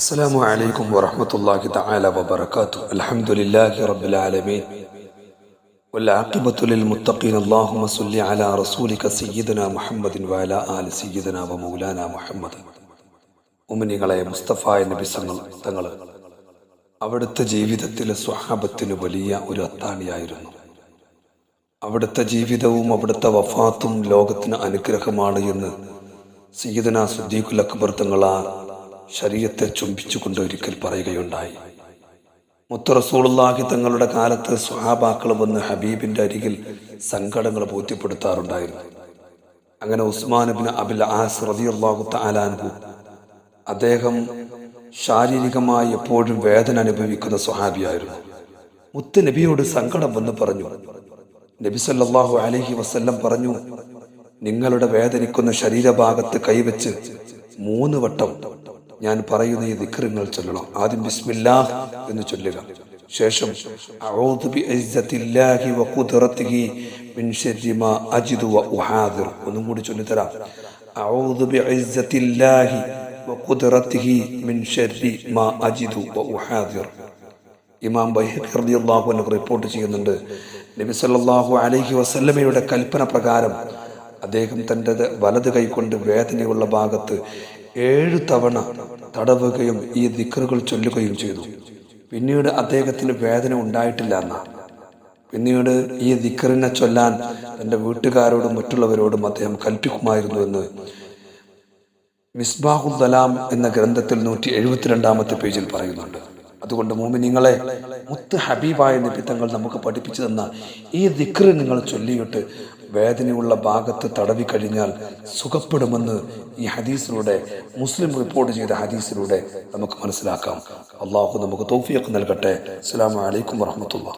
السلام عليكم ورحمة الله تعالى وبركاته. الحمد لله رب العالمين والعاقبة للمتقين. اللهم صل على رسولك سيدنا محمد وعلى آل سيدنا ومولانا محمد. മുഅ്മിനീങ്ങളെ മുസ്തഫായ നബി തങ്ങൾ അവിടുത്തെ ജീവിതത്തിലെ സ്വഹാബത്തിന് വലിയ ഒരു അത്താണിയായിരുന്നു. അവിടുത്തെ ജീവിതവും അവിടുത്തെ വഫാത്തും ലോകത്തിന് അനുഗ്രഹമാണ് എന്ന് സയ്യിദുനാ സിദ്ദീഖുൽ അക്ബർ തങ്ങൾ ശരീഅത്തെ ചുംബിച്ചുകൊണ്ട് ഒരിക്കൽ പറയുകയുണ്ടായി. മുത്ത് റസൂലുള്ളാഹി തങ്ങളുടെ കാലത്ത് സ്വഹാബാക്കൾ വന്ന് ഹബീബിന്റെ അരികിൽ സങ്കടങ്ങൾ ബോധ്യപ്പെടുത്താറുണ്ടായിരുന്നു. അങ്ങനെ ഉസ്മാൻ ഇബ്നു അബിൽ ആസ് റളിയല്ലാഹു തആല അൻഹു, അദ്ദേഹം ശാരീരികമായി എപ്പോഴും വേദന അനുഭവിക്കുന്ന സ്വഹാബിയായിരുന്നു. മുത്ത് നബിയോട് സങ്കടം വന്ന് പറഞ്ഞു. നബി സല്ലല്ലാഹു അലൈഹി വസല്ലം പറഞ്ഞു, നിങ്ങളുടെ വേദനിക്കുന്ന ശരീരഭാഗത്ത് കൈവച്ച് 3 വട്ടം ഞാൻ പറയുന്ന ഈ ദിക്റുകൾ ചൊല്ലണം. ആദ്യം ബിസ്മില്ലാഹ് എന്ന് ചൊല്ലുക, ശേഷം അഊദു ബിഇസ്സത്തില്ലാഹി വഖുദ്റതിഹി മിൻ ശർരി മാ അജിദു വഉഹാദിർ. ഒന്നും കൂടി ചൊല്ലിത്തരാം. അഊദു ബിഇസ്സത്തില്ലാഹി വഖുദ്റതിഹി മിൻ ശർരി മാ അജിദു വഉഹാദിർ. ഇമാം ബൈഹഖി റളിയല്ലാഹു അൻഹു റിപ്പോർട്ട് ചെയ്യുന്നുണ്ട്, നബി സല്ലല്ലാഹു അലൈഹി വസല്ലമയുടെ കൽപ്പന പ്രകാരം അദ്ദേഹം തൻ്റെ വലത് കൈകൊണ്ട് വേദനയുള്ള ഭാഗത്ത് 7 തവണ തടവുകയും ഈ ദിക്റുകൾ ചൊല്ലുകയും ചെയ്തു. പിന്നീട് അദ്ദേഹത്തിന് വേദന ഉണ്ടായിട്ടില്ല എന്നാണ്. പിന്നീട് ഈ ദിക്റിനെ ചൊല്ലാൻ തൻ്റെ വീട്ടുകാരോടും മറ്റുള്ളവരോടും അദ്ദേഹം കൽപ്പിക്കുമായിരുന്നു എന്ന് മിസ്ബാഹുൽ ദലാം എന്ന ഗ്രന്ഥത്തിൽ 172-ാമത്തെ പേജിൽ പറയുന്നുണ്ട്. അതുകൊണ്ട് മുഅ്മിനീങ്ങളെ, മുത്ത് ഹബീബായ നബി തങ്ങൾ നമുക്ക് പഠിപ്പിച്ചു തന്ന ഈ ദിക്ർ നിങ്ങൾ ചൊല്ലിയിട്ട് വേദനയുള്ള ഭാഗത്ത് തടവി കഴിഞ്ഞാൽ സുഖപ്പെടുമെന്ന് ഈ ഹദീസിലൂടെ, മുസ്ലിം റിപ്പോർട്ട് ചെയ്ത ഹദീസിലൂടെ നമുക്ക് മനസ്സിലാക്കാം. അള്ളാഹു നമുക്ക് തൗഫീഖ് നൽകട്ടെ. അസ്സലാമു അലൈക്കും വറഹ്മത്തുള്ളാഹി.